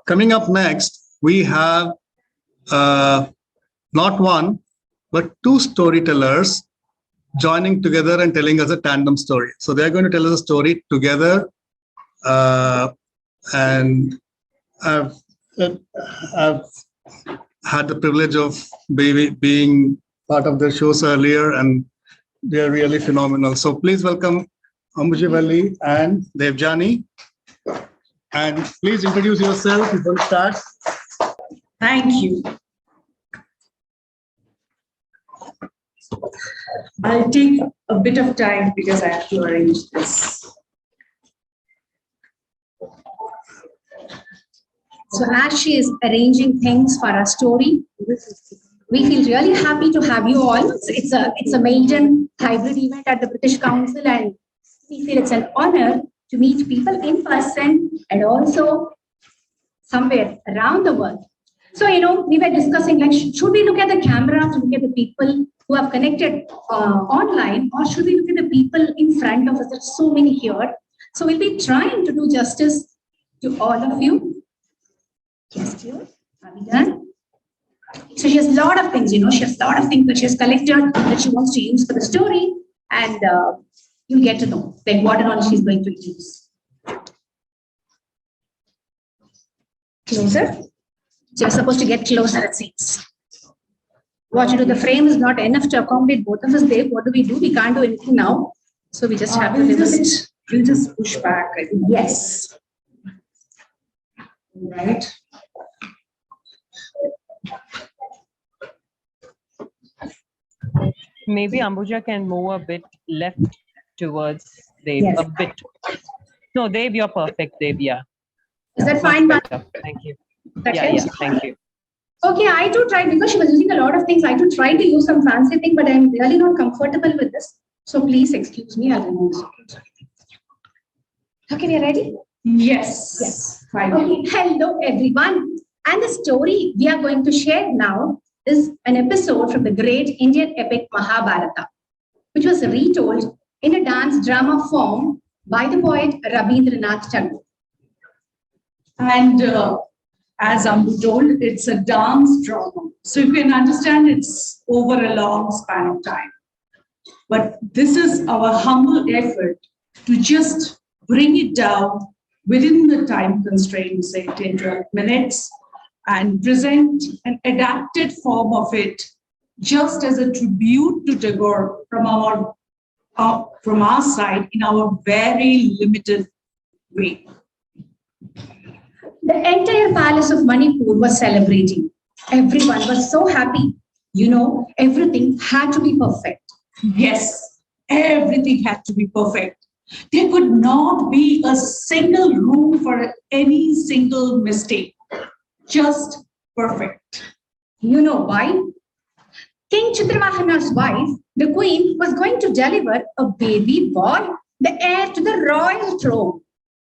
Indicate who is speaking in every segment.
Speaker 1: Coming up next, we have not one, but two storytellers joining together and telling us a tandem story. So they're going to tell us a story together. And I've had the privilege of being part of their shows earlier, and they're really phenomenal. So please welcome Ambujavalli and Debjani. And please introduce yourself before we start.
Speaker 2: Thank you. I'll take a bit of time because I have to arrange this.
Speaker 3: So as she is arranging things for our story, we feel really happy to have you all. It's a maiden hybrid event at the British Council, and we feel it's an honor to meet people in person and also somewhere around the world. So, we were discussing, like, should we look at the camera to look at the people who have connected online, or should we look at the people in front of us? There's so many here. So we'll be trying to do justice to all of you. Yes, dear. Are we done? So she has a lot of things, she has a lot of things that she has collected that she wants to use for the story, and you'll get to know like what and all she's going to use. Closer. So you're supposed to get closer, it seems. What you do, the frame is not enough to accommodate both of us there. What do? We can't do anything now. So we just have to live with it.
Speaker 2: We'll just push back. I think.
Speaker 3: Yes.
Speaker 2: Right.
Speaker 4: Maybe Ambuja can move a bit left towards Deb,
Speaker 3: Yes.
Speaker 4: a bit. No, Deb, you're perfect, Deb, yeah.
Speaker 3: Is that fine?
Speaker 4: Better. Thank you. Yeah, thank you.
Speaker 3: Okay, I do try, because she was using a lot of things. I do try to use some fancy thing, but I'm really not comfortable with this. So please excuse me. I'll remove this. Okay, we are ready?
Speaker 2: Yes.
Speaker 3: Yes.
Speaker 2: Finally.
Speaker 3: Okay. Hello, everyone. And the story we are going to share now is an episode from the great Indian epic Mahabharata, which was retold in a dance drama form by the poet Rabindranath Tagore.
Speaker 2: And as Ambu told, it's a dance drama. So you can understand it's over a long span of time. But this is our humble effort to just bring it down within the time constraints, say 10, 12 minutes, and present an adapted form of it just as a tribute to Tagore from our side in our very limited way.
Speaker 3: The entire palace of Manipur was celebrating. Everyone was so happy. Everything had to be perfect.
Speaker 2: Yes, everything had to be perfect. There could not be a single room for any single mistake. Just perfect.
Speaker 3: You know why? King Chitrangada's wife, the queen, was going to deliver a baby boy, the heir to the royal throne.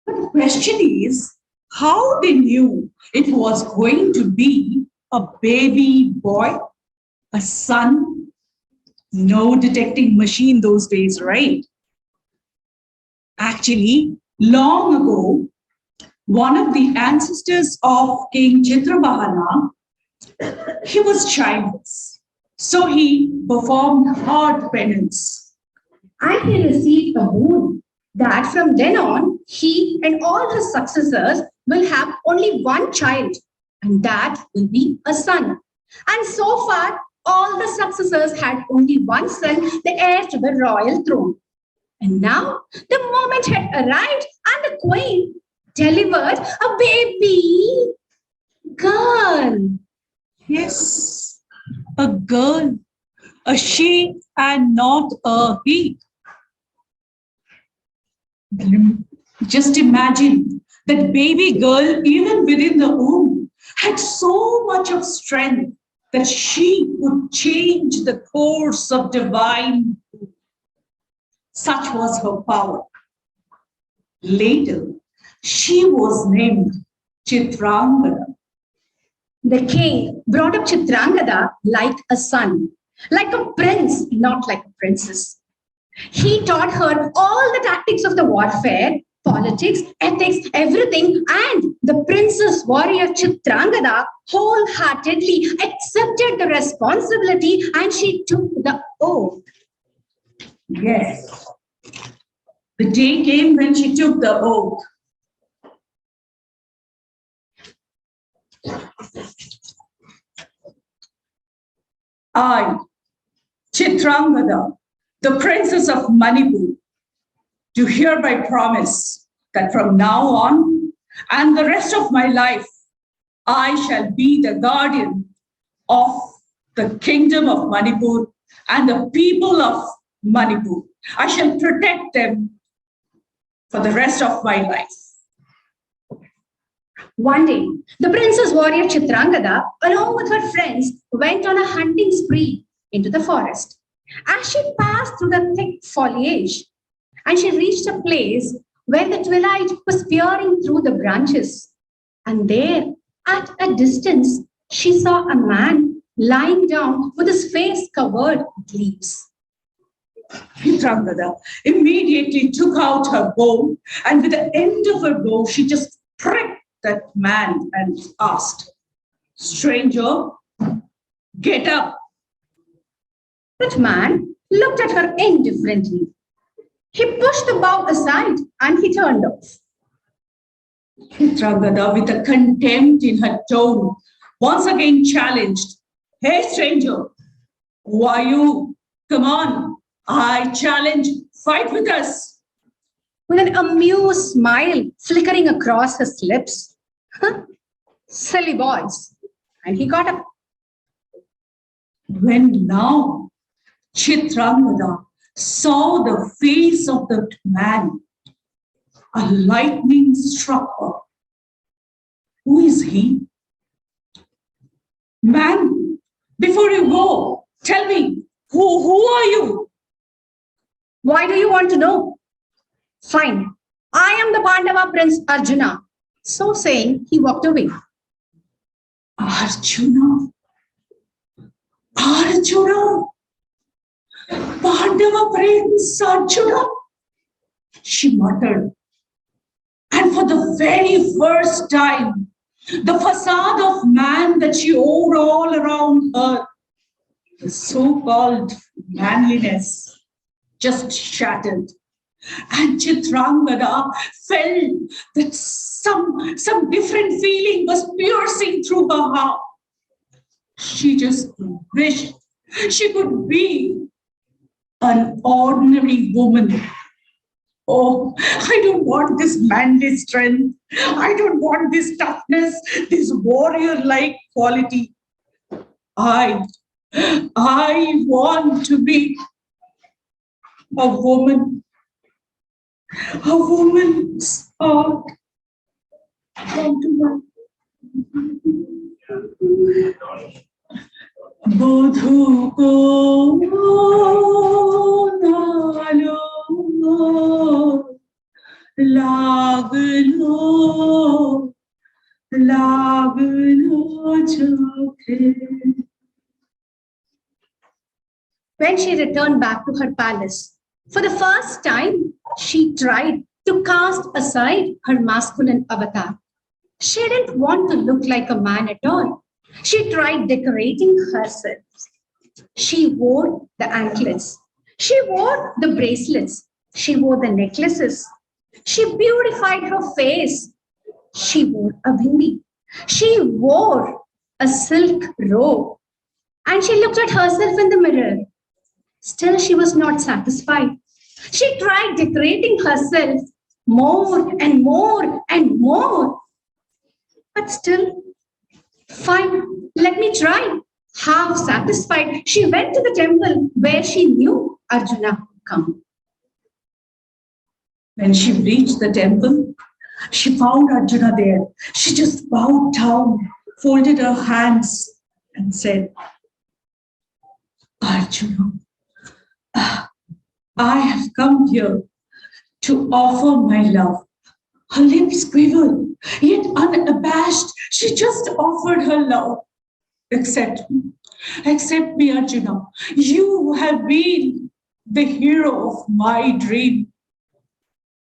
Speaker 2: But the question is, how they knew it was going to be a baby boy, a son? No detecting machine those days, right? Actually, long ago, one of the ancestors of King Chitrangada, he was childless. So he performed hard penance.
Speaker 3: And he received a boon that from then on, he and all his successors will have only one child, and that will be a son. And so far, all the successors had only one son, the heir to the royal throne. And now, the moment had arrived, and the queen delivered a baby girl.
Speaker 2: Yes, a girl, a she and not a he. Just imagine that baby girl, even within the womb, had so much of strength that she could change the course of divine. Such was her power. Later, she was named Chitrangada.
Speaker 3: The king brought up Chitrangada like a son, like a prince, not like a princess. He taught her all the tactics of the warfare, politics, ethics, everything, and the princess warrior Chitrangada wholeheartedly accepted the responsibility and she took the oath.
Speaker 2: Yes. The day came when she took the oath. I, Chitrangada, the princess of Manipur, do hereby promise that from now on and the rest of my life, I shall be the guardian of the kingdom of Manipur and the people of Manipur. I shall protect them for the rest of my life.
Speaker 3: One day, the princess warrior Chitrangada, along with her friends, went on a hunting spree into the forest. As she passed through the thick foliage, and she reached a place where the twilight was peering through the branches. And there, at a distance, she saw a man lying down with his face covered with leaves.
Speaker 2: Chitrangada immediately took out her bow, and with the end of her bow, she just pricked that man and asked, "Stranger, get up."
Speaker 3: That man looked at her indifferently. He pushed the bow aside and he turned off.
Speaker 2: Chitrangada, with a contempt in her tone, once again challenged, "Hey, stranger, who are you? Come on, I challenge, fight with us."
Speaker 3: With an amused smile flickering across his lips. Silly boys. And he got up.
Speaker 2: When now Chitrangada saw the face of that man, a lightning struck her. Who is he? Man, before you go, tell me, who are you?
Speaker 3: Why do you want to know? Fine. I am the Pandava prince Arjuna. So saying, he walked away.
Speaker 2: Arjuna. Arjuna. Pandava prince Arjuna. She muttered. And for the very first time, the facade of man that she wore all around her, the so-called manliness, just shattered. And Chitrangada felt that some different feeling was piercing through her heart. She just wished she could be an ordinary woman. Oh, I don't want this manly strength. I don't want this toughness, this warrior-like quality. I want to be a woman. A woman's heart. Bodhu ko nalo laglo chokhe.
Speaker 3: When she returned back to her palace, for the first time, she tried to cast aside her masculine avatar. She didn't want to look like a man at all. She tried decorating herself. She wore the anklets. She wore the bracelets. She wore the necklaces. She beautified her face. She wore a bindi. She wore a silk robe. And she looked at herself in the mirror. Still, she was not satisfied. She tried decorating herself more and more and more. But still, fine, let me try. Half satisfied, she went to the temple where she knew Arjuna would come.
Speaker 2: When she reached the temple, she found Arjuna there. She just bowed down, folded her hands, and said, "Arjuna, I have come here to offer my love." Her lips quivered, yet unabashed, she just offered her love. Accept me, Arjuna. You have been the hero of my dream.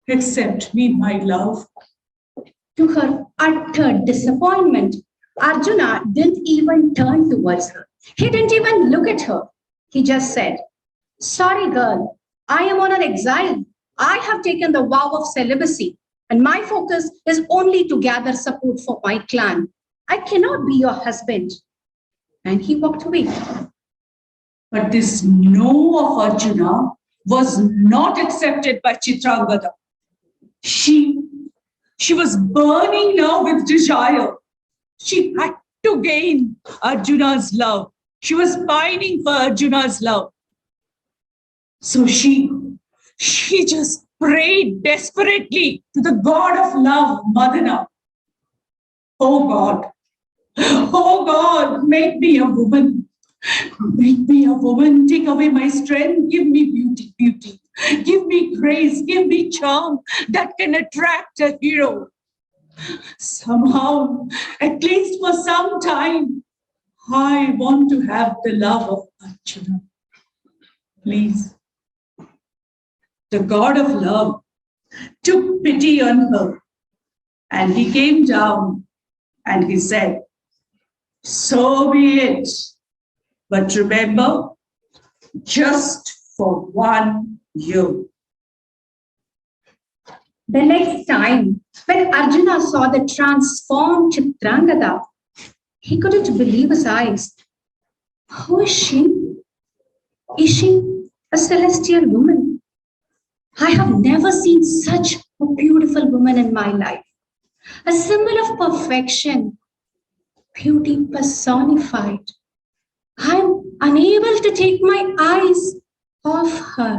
Speaker 2: Accept me, my love.
Speaker 3: To her utter disappointment, Arjuna didn't even turn towards her. He didn't even look at her. He just said, "Sorry, girl, I am on an exile. I have taken the vow of celibacy, and my focus is only to gather support for my clan. I cannot be your husband." And he walked away.
Speaker 2: But this no of Arjuna was not accepted by Chitrangada. She was burning now with desire. She had to gain Arjuna's love. She was pining for Arjuna's love. So she just prayed desperately to the god of love, Madana. Oh God, make me a woman. Make me a woman, take away my strength, give me beauty. Give me grace, give me charm that can attract a hero. Somehow, at least for some time, I want to have the love of Arjuna. Please. The god of love took pity on her, and he came down and he said, "So be it. But remember, just for 1 year."
Speaker 3: The next time, when Arjuna saw the transformed Chitrangada, he couldn't believe his eyes. Who is she? Is she a celestial woman? I have never seen such a beautiful woman in my life. A symbol of perfection, beauty personified. I'm unable to take my eyes off her.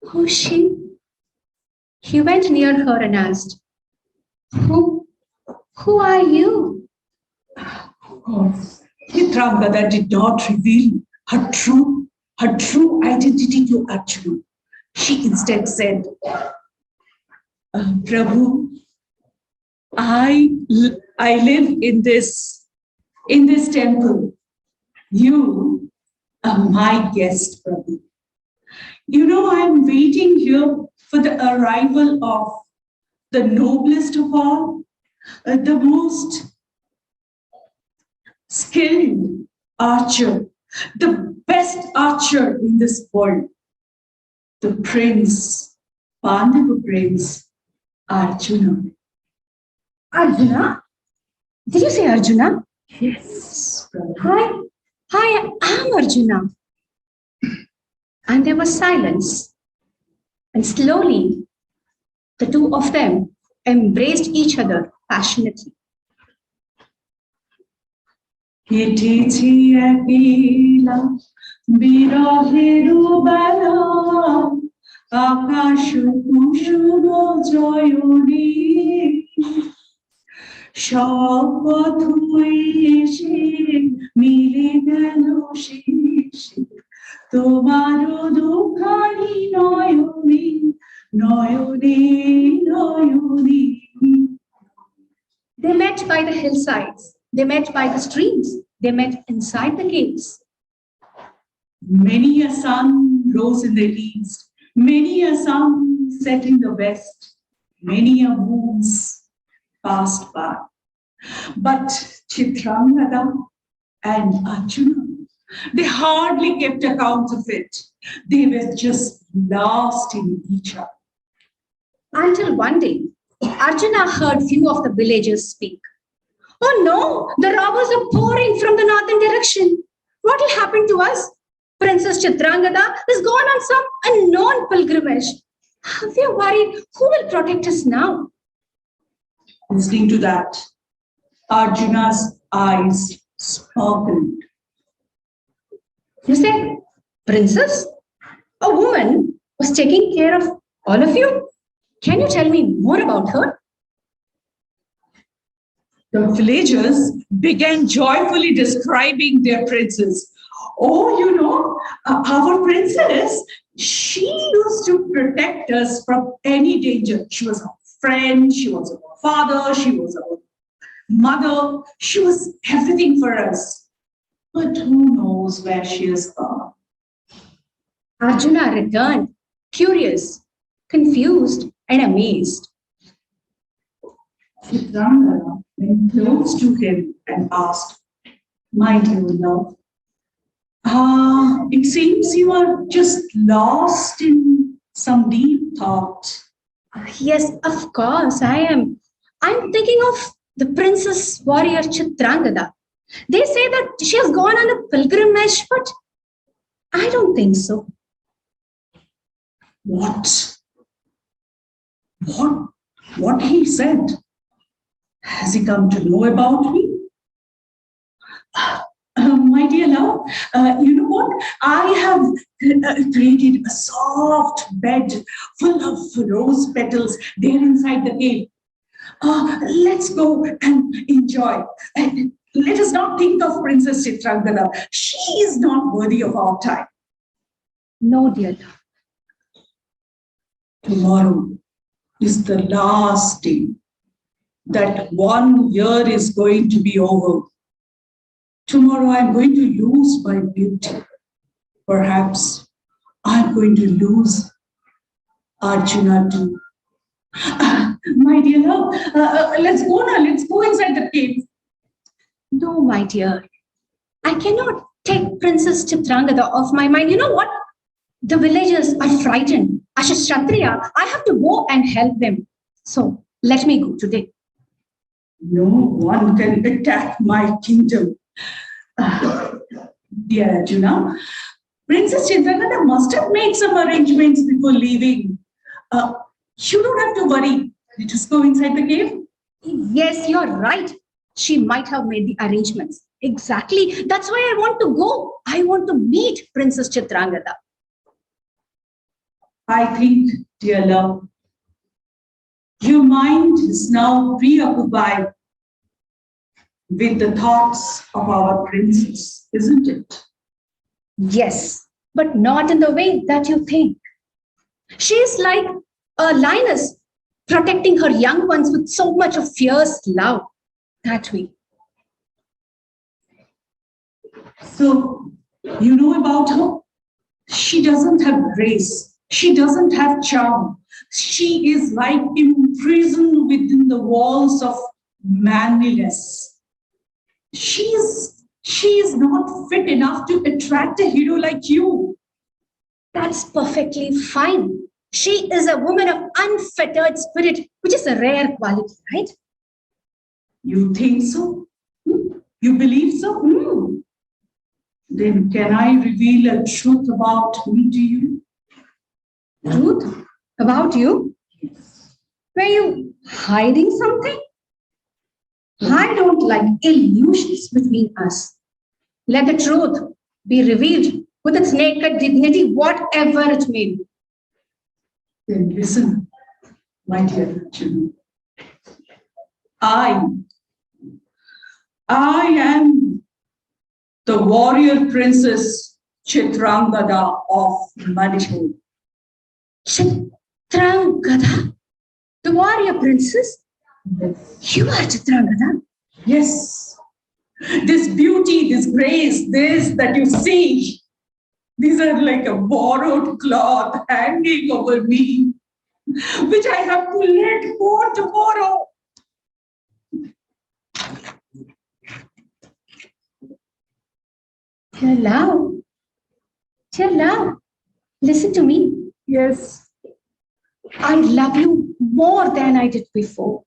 Speaker 3: Who is she? He went near her and asked, Who are you?
Speaker 2: Oh, Chitrangada did not reveal her true identity to Arjuna. She instead said, "Prabhu, I live in this temple. You are my guest, Prabhu. You know, I'm waiting here for the arrival of the noblest of all, the most skilled archer, the best archer in this world, the prince, Pandava prince, Arjuna."
Speaker 3: Arjuna? Did you say Arjuna?
Speaker 2: Yes, Prabhu.
Speaker 3: I am Arjuna. And there was silence. And slowly, the two of them embraced each other passionately.
Speaker 2: হেঁটেছি একলা বিরহের বেলা আকাশ কুসুম জয়নী সব পথ এসে মিলে গেল শেষে তোমারও দুখানি নয়নে নয়নে নয়নে.
Speaker 3: They met by the hillsides. They met by the streams. They met inside the caves.
Speaker 2: Many a sun rose in the east. Many a sun set in the west. Many a moons passed by. But Chitrangada and Arjuna, they hardly kept account of it. They were just lost in each other.
Speaker 3: Until one day, Arjuna heard few of the villagers speak. "Oh no, the robbers are pouring from the northern direction. What will happen to us? Princess Chitrangada is gone on some unknown pilgrimage. We are worried. Who will protect us now?"
Speaker 2: Listening to that, Arjuna's eyes sparkled.
Speaker 3: You said, "Princess? A woman was taking care of all of you? Can you tell me more about her?"
Speaker 2: The villagers began joyfully describing their princess. "Oh, you know, our princess, she used to protect us from any danger. She was our friend, she was our father, she was our mother, she was everything for us. But who knows where she is gone?"
Speaker 3: Arjuna returned, curious, confused, and amazed.
Speaker 2: Chitrangada went close to him and asked, "My dear love, it seems you are just lost in some deep thought."
Speaker 3: Yes, of course, I am. I'm thinking of the princess warrior Chitrangada. They say that she has gone on a pilgrimage, but I don't think so.
Speaker 2: What? What he said? Has he come to know about me? My dear love, you know what? I have created a soft bed full of rose petals there inside the cave. Let's go and enjoy. And let us not think of Princess Chitrangada. She is not worthy of our time.
Speaker 3: No, dear love.
Speaker 2: Tomorrow is the last day. That 1 year is going to be over. Tomorrow I'm going to lose my beauty. Perhaps I'm going to lose Arjuna too. My dear love, let's go now. Let's go inside the cave.
Speaker 3: No, my dear. I cannot take Princess Chitrangada off my mind. You know what? The villagers are frightened. As a Kshatriya, I have to go and help them. So let me go today.
Speaker 2: No one can attack my kingdom. Dear Arjuna, Princess Chitrangada must have made some arrangements before leaving. You don't have to worry. Let us go inside the cave.
Speaker 3: Yes, you're right. She might have made the arrangements. Exactly. That's why I want to go. I want to meet Princess Chitrangada.
Speaker 2: I think, dear love, your mind is now preoccupied with the thoughts of our princess, isn't it?
Speaker 3: Yes, but not in the way that you think. She is like a lioness protecting her young ones with so much of fierce love. That way.
Speaker 2: So, you know about her? She doesn't have grace. She doesn't have charm. She is like imprisoned within the walls of manliness. She is not fit enough to attract a hero like you.
Speaker 3: That's perfectly fine. She is a woman of unfettered spirit, which is a rare quality, right?
Speaker 2: You think so? You believe so? Then can I reveal a truth about me to you?
Speaker 3: Truth about you?
Speaker 2: Yes.
Speaker 3: Were you hiding something? I don't like illusions between us. Let the truth be revealed with its naked dignity, whatever it may be.
Speaker 2: Then listen, my dear children. I am the warrior princess Chitrangada of Manipur.
Speaker 3: Chitrangada? The warrior princess? You are Chitrangada?
Speaker 2: Yes, this beauty, this grace, this that you see, these are like a borrowed cloth hanging over me, which I have to let go tomorrow.
Speaker 3: Dear love. Dear love. Listen to me.
Speaker 2: Yes.
Speaker 3: I love you more than I did before.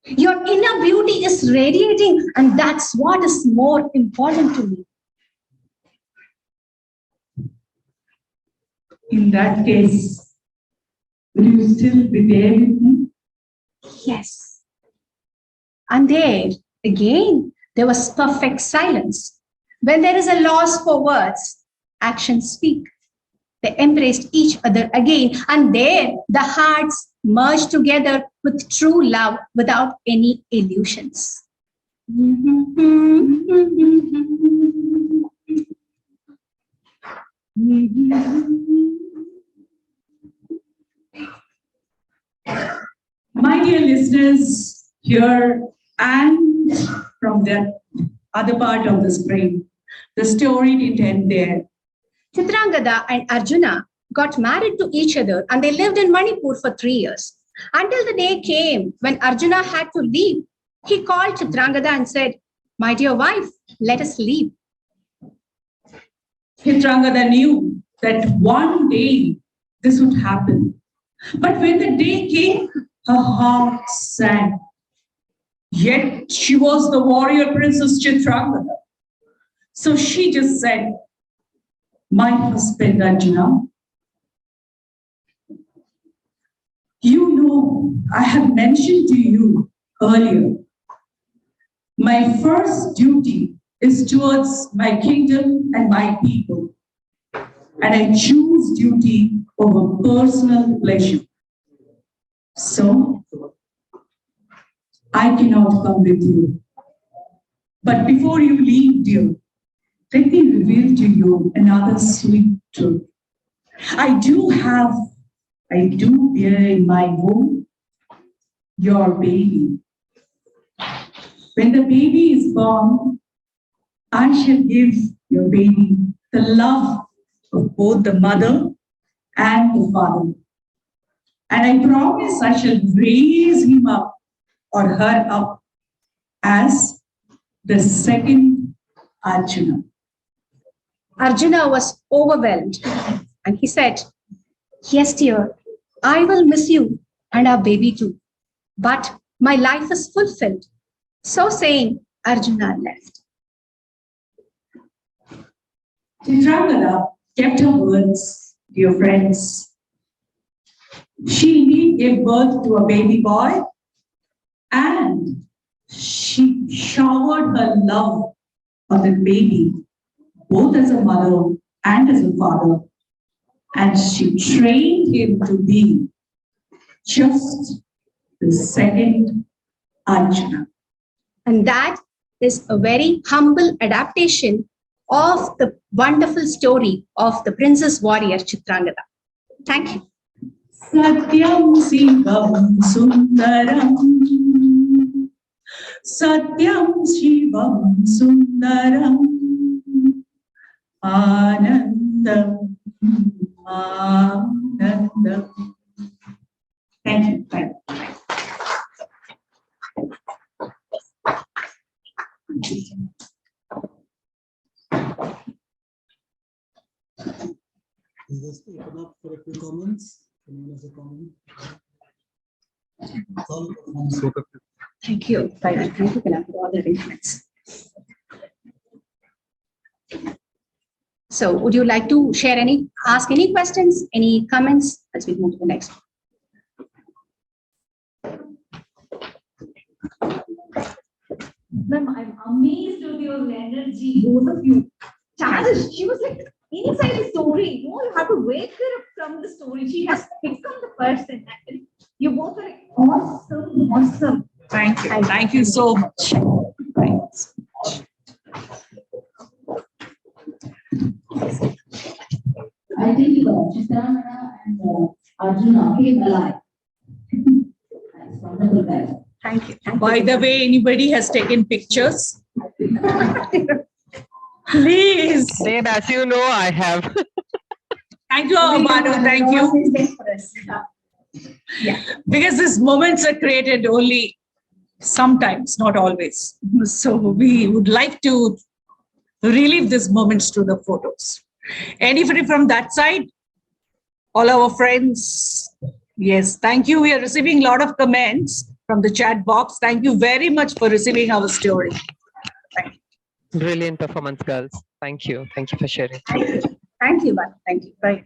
Speaker 3: Your inner beauty is radiating, and that's what is more important to me.
Speaker 2: In that case, will you still be there with me?
Speaker 3: Yes. And there, again, there was perfect silence. When there is a loss for words, actions speak. They embraced each other again, and there the hearts merged together with true love without any illusions.
Speaker 2: My dear listeners, here and from the other part of the screen, the story didn't end there.
Speaker 3: Chitrangada and Arjuna got married to each other and they lived in Manipur for 3 years. Until the day came when Arjuna had to leave, he called Chitrangada and said, "My dear wife, let us leave."
Speaker 2: Chitrangada knew that one day this would happen. But when the day came, her heart sank. Yet she was the warrior princess Chitrangada. So she just said, "My husband Arjuna, you know, I have mentioned to you earlier, my first duty is towards my kingdom and my people. And I choose duty over personal pleasure. So, I cannot come with you. But before you leave, dear, let me reveal to you another sweet truth. I do bear in my womb your baby. When the baby is born, I shall give your baby the love of both the mother and the father. And I promise I shall raise him up or her up as the second Arjuna."
Speaker 3: Arjuna was overwhelmed and he said, "Yes, dear, I will miss you and our baby too, but my life is fulfilled." So saying, Arjuna left.
Speaker 2: Chitrangada kept her words, dear friends. She indeed gave birth to a baby boy and she showered her love on the baby, both as a mother and as a father. And she trained him to be just the second Arjuna.
Speaker 3: And that is a very humble adaptation of the wonderful story of the princess warrior Chitrangada. Thank you.
Speaker 2: Satyam Shivam Sundaram. Satyam Shivam Sundaram. Anandam. Anandam. Thank you. Thank you.
Speaker 1: Just open up for a few comments. Anyone has a comment?
Speaker 3: Thank you. Thank you for all the arrangements. So would you like to ask any questions, any comments as we move to the next one?
Speaker 5: Ma'am, I'm amazed with your energy, both of you. Charles, she was like inside the story. No, you have to wake her up from the story. She has become the person. And you both are like awesome, awesome.
Speaker 2: Thank you. Thank you so much. Thanks.
Speaker 5: I think Chitrangada and Arjuna came alive. That's wonderful, guys.
Speaker 3: Thank you.
Speaker 2: By the way, anybody has taken pictures? Please.
Speaker 4: Then, as you know, I have.
Speaker 2: Thank you, Bhanu. Thank you.
Speaker 3: Yeah.
Speaker 2: Because these moments are created only sometimes, not always. So we would like to relive these moments through the photos. Anybody from that side? All our friends? Yes, thank you. We are receiving a lot of comments from the chat box. Thank you very much for receiving our story. Thank you.
Speaker 4: Brilliant performance, girls. Thank you. Thank you for sharing.
Speaker 3: Thank you, Bharat. Thank you. Right.